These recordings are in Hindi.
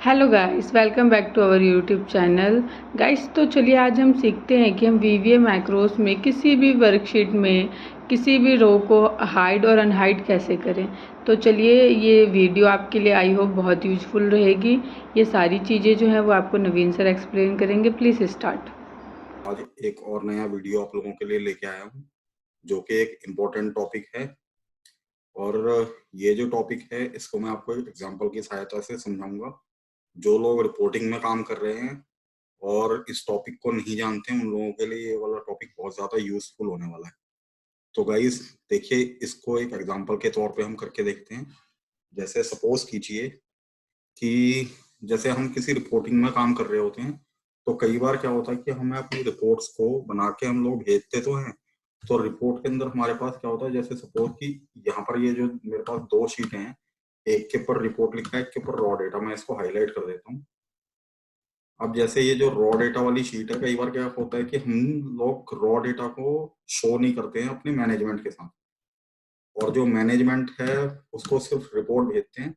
Hello guys, welcome back to our YouTube channel. Guys, तो चलिए आज हम सीखते हैं कि हम वीवीए मैक्रोस में किसी भी वर्कशीट में किसी भी रो को हाइड और अनहाइड कैसे करें। तो चलिए, ये वीडियो आपके लिए आई होप बहुत यूज़फुल रहेगी। ये सारी चीज़ें जो हैं वो आपको नवीन सर एक्सप्लेन करेंगे। Please start. आज एक और नया वीडियो आप लोगों के लिए लेके आया हूँ, जो कि एक इम्पोर्टेंट टॉपिक है। और ये जो टॉपिक है इसको मैं आपको एक एग्जांपल की सहायता से समझाऊंगा। जो लोग रिपोर्टिंग में काम कर रहे हैं और इस टॉपिक को नहीं जानते हैं, उन लोगों के लिए ये वाला टॉपिक बहुत ज्यादा यूजफुल होने वाला है। तो गाइस देखिए, इसको एक एग्जांपल के तौर पे हम करके देखते हैं। जैसे सपोज कीजिए कि जैसे हम किसी रिपोर्टिंग में काम कर रहे होते हैं, तो कई बार क्या होता है कि हमें अपनी रिपोर्ट्स को बना के हम लोग भेजते तो हैं। तो रिपोर्ट के अंदर हमारे पास क्या होता है, जैसे सपोज कि यहाँ पर ये जो मेरे पास दो शीटें हैं, एक के ऊपर रिपोर्ट लिखा है, एक के ऊपर रॉ डेटा। मैं इसको हाईलाइट कर देता हूँ। अब जैसे ये जो रॉ डेटा वाली शीट है, कई बार क्या होता है कि हम लोग रॉ डेटा को शो नहीं करते हैं अपने मैनेजमेंट के साथ, और जो मैनेजमेंट है उसको सिर्फ रिपोर्ट भेजते हैं,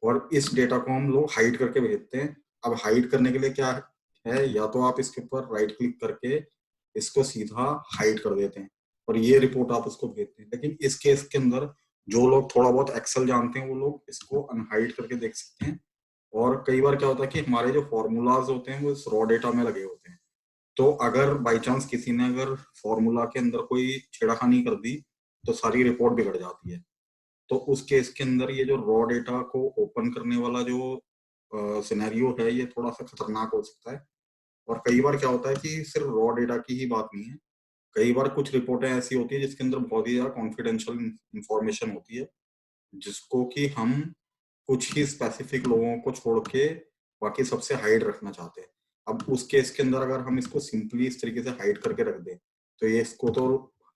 और इस डेटा को हम लोग हाइड करके भेजते हैं। अब हाइड करने के लिए क्या है, या तो आप इसके ऊपर राइट क्लिक करके इसको सीधा हाइड कर देते हैं और ये रिपोर्ट आप उसको भेजते हैं। लेकिन इस केस के अंदर जो लोग थोड़ा बहुत एक्सेल जानते हैं वो लोग इसको अनहाइड करके देख सकते हैं। और कई बार क्या होता है कि हमारे जो फॉर्मूलाज होते हैं वो इस रॉ डेटा में लगे होते हैं। तो अगर बाई चांस किसी ने अगर फॉर्मूला के अंदर कोई छेड़खानी कर दी, तो सारी रिपोर्ट बिगड़ जाती है। तो उस केस के अंदर ये जो रॉ डेटा को ओपन करने वाला जो सिनेरियो है, ये थोड़ा सा खतरनाक हो सकता है। और कई बार क्या होता है कि सिर्फ रॉ डेटा की ही बात नहीं है, कई बार कुछ रिपोर्टें ऐसी होती है जिसके अंदर बहुत ही ज्यादा कॉन्फिडेंशियल इंफॉर्मेशन होती है, जिसको कि हम कुछ ही स्पेसिफिक लोगों को छोड़ के बाकी सबसे हाइड रखना चाहते हैं। अब उस केस के अंदर अगर हम इसको सिंपली इस तरीके से हाइड करके रख दें, तो ये इसको तो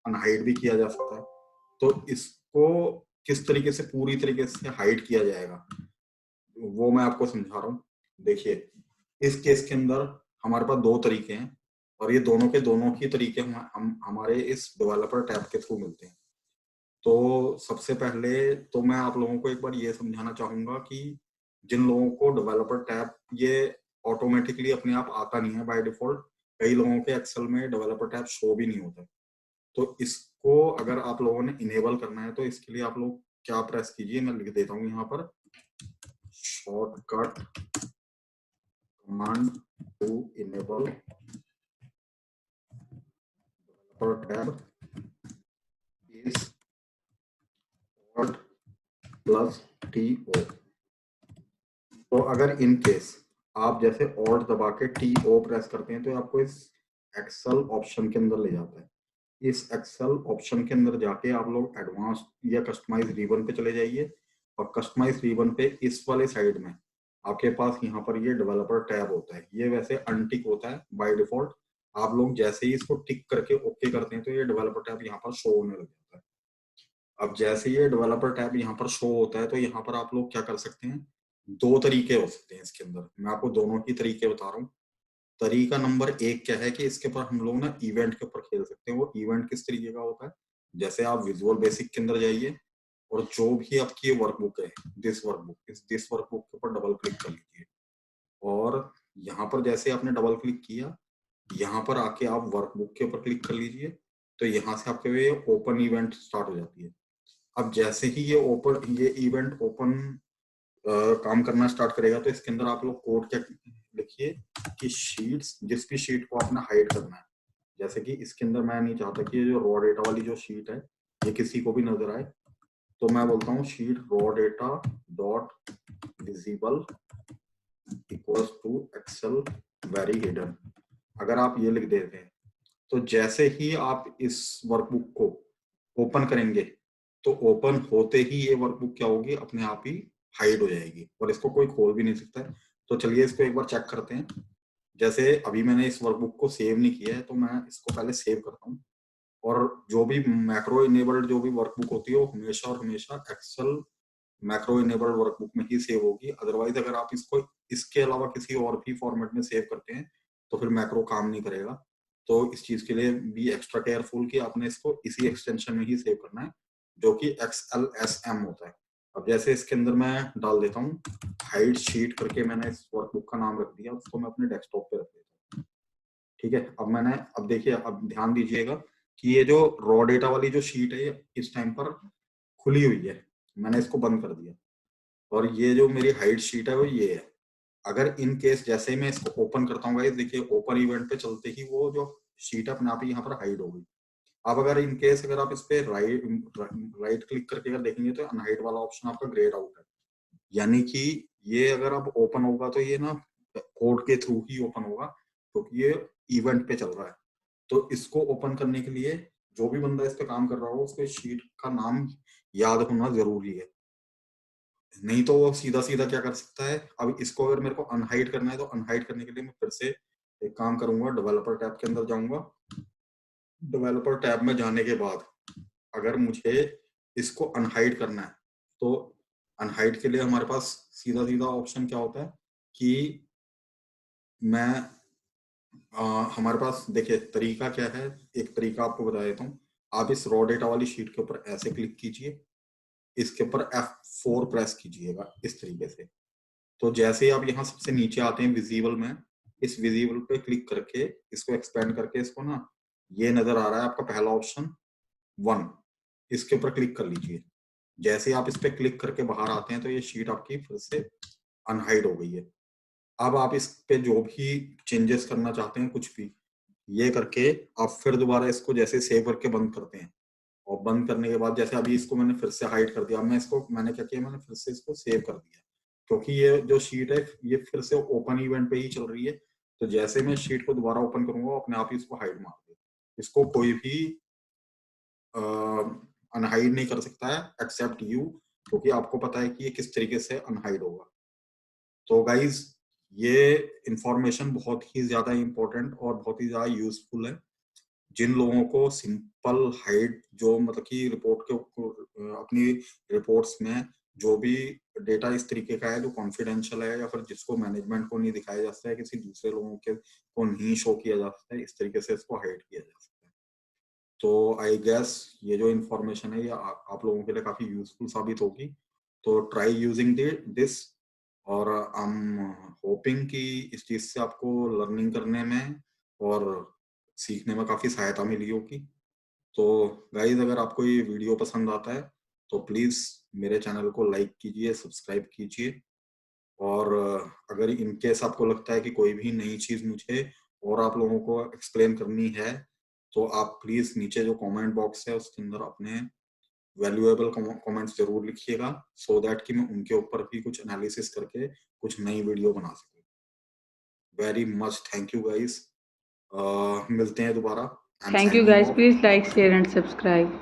अनहाइड भी किया जा सकता है। तो इसको किस तरीके से पूरी तरीके से हाइड किया जाएगा, वो मैं आपको समझा रहा हूँ। देखिए, इस केस के अंदर हमारे पास दो तरीके हैं, और ये दोनों के दोनों ही तरीके हम हमारे इस डेवलपर टैब के थ्रू मिलते हैं। तो सबसे पहले तो मैं आप लोगों को एक बार ये समझाना चाहूंगा कि जिन लोगों को डेवलपर टैब ये ऑटोमेटिकली अपने आप आता नहीं है बाय डिफॉल्ट, कई लोगों के एक्सेल में डेवलपर टैब शो भी नहीं होता है। तो इसको अगर आप लोगों ने इनेबल करना है, तो इसके लिए आप लोग क्या प्रेस कीजिए, मैं लिख देता हूँ यहाँ पर, shortcut command to enable developer tab is plus T O. तो अगर इन केस आप जैसे ऑल्ट दबा के टी ओ प्रेस करते हैं, तो आपको इस एक्सेल ऑप्शन के अंदर ले जाता है। इस एक्सेल ऑप्शन के अंदर जाके आप लोग एडवांस या कस्टमाइज रिबन पे चले जाइए, और कस्टमाइज रिबन पे इस वाले साइड में आपके पास यहाँ पर ये डेवलपर टैब होता है। ये वैसे अनटिक होता है बाय डिफॉल्ट। आप लोग जैसे ही इसको टिक करके ओके करते हैं, तो ये डेवलपर टैब यहाँ पर शो होने लग जाता है। अब जैसे ये डेवलपर टैब यहाँ पर शो होता है, तो यहाँ पर आप लोग क्या कर सकते हैं, दो तरीके हो सकते हैं इसके अंदर। मैं आपको दोनों की तरीके बता रहा हूँ। तरीका नंबर एक क्या है कि इसके ऊपर हम लोग ना इवेंट के ऊपर खेल सकते हैं। वो इवेंट किस तरीके का होता है, जैसे आप विजुअल बेसिक के अंदर जाइए, और जो भी आपकी ये वर्कबुक है, दिस वर्कबुक के ऊपर डबल क्लिक कर लीजिए। और यहाँ पर जैसे आपने डबल क्लिक किया, यहाँ पर आके आप वर्कबुक के ऊपर क्लिक कर लीजिए, तो यहाँ से आपके ये ओपन इवेंट स्टार्ट हो जाती है। अब जैसे ही ये इवेंट ओपन काम करना स्टार्ट करेगा, तो इसके अंदर आप लोग कोड क्या लिखिए कि शीट्स, जिस भी शीट को आपने हाइड करना है। जैसे कि इसके अंदर मैं नहीं चाहता कि ये जो रॉ डेटा वाली जो शीट है ये किसी को भी नजर आए, तो मैं बोलता हूँ sheet raw data dot visible equals to Excel very hidden. अगर आप ये लिख देते हैं, तो जैसे ही आप इस वर्कबुक को ओपन करेंगे, तो ओपन होते ही ये वर्कबुक क्या होगी, अपने आप ही हाइड हो जाएगी, और इसको कोई खोल भी नहीं सकता है। तो चलिए इसको एक बार चेक करते हैं। जैसे अभी मैंने इस वर्कबुक को सेव नहीं किया है, तो मैं इसको पहले सेव करता हूँ। और जो भी मैक्रो इनेबल्ड जो भी वर्कबुक होती है, वो हमेशा और हमेशा एक्सेल मैक्रो इनेबल्ड वर्कबुक में ही सेव होगी। अदरवाइज अगर आप इसको इसके अलावा किसी और भी फॉर्मेट में सेव करते हैं, तो फिर मैक्रो काम नहीं करेगा। तो इस चीज के लिए भी एक्स्ट्रा केयरफुल कि आपने इसको इसी एक्सटेंशन में ही सेव करना है, जो कि XLSM होता है। अब जैसे इसके अंदर मैं डाल देता हूँ हाइड शीट करके, मैंने इस वर्कबुक का नाम रख दिया, उसको मैं अपने डेस्कटॉप पे रख देता हूँ। ठीक है, अब देखिए, अब ध्यान दीजिएगा कि ये जो रॉ डेटा वाली जो शीट है ये इस टाइम पर खुली हुई है, मैंने इसको बंद कर दिया, और ये जो मेरी हाइड शीट है वो ये है। अगर इन केस जैसे ही मैं इसको ओपन करता हूँ गाइस, देखिए ओपन इवेंट पे चलते ही वो जो शीट है अपने आप ही यहाँ पर हाइड हो गई। अब अगर इन केस अगर आप इस पे राइट क्लिक करके अगर देखेंगे तो अनहाइड वाला ऑप्शन आपका ग्रेड आउट है, यानी कि ये अगर अब ओपन होगा तो ये ना कोड के थ्रू ही ओपन होगा, क्योंकि ये इवेंट पे चल रहा है। तो इसको ओपन करने के लिए जो भी बंदा इस पे काम कर रहा हो उसको शीट का नाम याद होना जरूरी है, नहीं तो वो सीधा सीधा क्या कर सकता है। अब इसको अगर मेरे को अनहाइड करना है तो अनहाइड करने के लिए मैं फिर से एक काम करूंगा, डेवलपर टैब के अंदर जाऊंगा। डेवलपर टैब में जाने के बाद अगर मुझे इसको अनहाइड करना है तो अनहाइड के लिए हमारे पास सीधा सीधा ऑप्शन क्या होता है कि मैं हमारे पास देखिए तरीका क्या है, एक तरीका आपको बता देता हूँ। आप इस रॉ डेटा वाली शीट के ऊपर ऐसे क्लिक कीजिए, इसके ऊपर F4 प्रेस कीजिएगा इस तरीके से। तो जैसे ही आप यहाँ सबसे नीचे आते हैं विजिबल में, इस विजिबल पे क्लिक करके इसको एक्सपेंड करके इसको ना, ये नजर आ रहा है आपका पहला ऑप्शन 1, इसके ऊपर क्लिक कर लीजिए। जैसे ही आप इस पे क्लिक करके बाहर आते हैं तो ये शीट आपकी फिर से अनहाइड हो गई है। अब आप इस पे जो भी चेंजेस करना चाहते हैं कुछ भी, ये करके आप फिर दोबारा इसको जैसे सेव करके बंद करते हैं, और बंद करने के बाद जैसे अभी इसको मैंने फिर से हाइड कर दिया, मैंने क्या किया, मैंने फिर से इसको सेव कर दिया, क्योंकि ये जो शीट है ये फिर से ओपन इवेंट पे ही चल रही है। तो जैसे मैं शीट को दोबारा ओपन करूंगा अपने आप ही इसको हाइड मार दे, इसको कोई भी अनहाइड नहीं कर सकता है एक्सेप्ट यू, क्योंकि आपको पता है कि ये किस तरीके से अनहाइड होगा। तो गाइज ये इंफॉर्मेशन बहुत ही ज्यादा इंपॉर्टेंट और बहुत ही ज्यादा यूजफुल है जिन लोगों को सिंपल हाइड, जो मतलब कि रिपोर्ट के अपनी रिपोर्ट्स में जो भी डेटा इस तरीके का है जो कॉन्फिडेंशियल है या फिर जिसको मैनेजमेंट को नहीं दिखाया जा सकता है, किसी दूसरे लोगों के को नहीं शो किया जा सकता है, इस तरीके से इसको हाइड किया जा सकता है। तो आई गेस ये जो इंफॉर्मेशन है ये आप लोगों के लिए काफी यूजफुल साबित होगी। तो ट्राई यूजिंग दिस, और आई एम होपिंग कि इस चीज से आपको लर्निंग करने में और सीखने में काफी सहायता मिली होगी। तो गाइज अगर आपको ये वीडियो पसंद आता है तो प्लीज मेरे चैनल को लाइक कीजिए, सब्सक्राइब कीजिए, और अगर इन केस आपको लगता है कि कोई भी नई चीज मुझे और आप लोगों को एक्सप्लेन करनी है तो आप प्लीज नीचे जो कमेंट बॉक्स है उसके अंदर अपने वैल्यूएबल कमेंट्स जरूर लिखिएगा, सो दैट कि मैं उनके ऊपर भी कुछ एनालिसिस करके कुछ नई वीडियो बना सकूं। Very much thank you guys, मिलते हैं दोबारा। I am thank you signing guys, off, please bye like bye. Share and subscribe.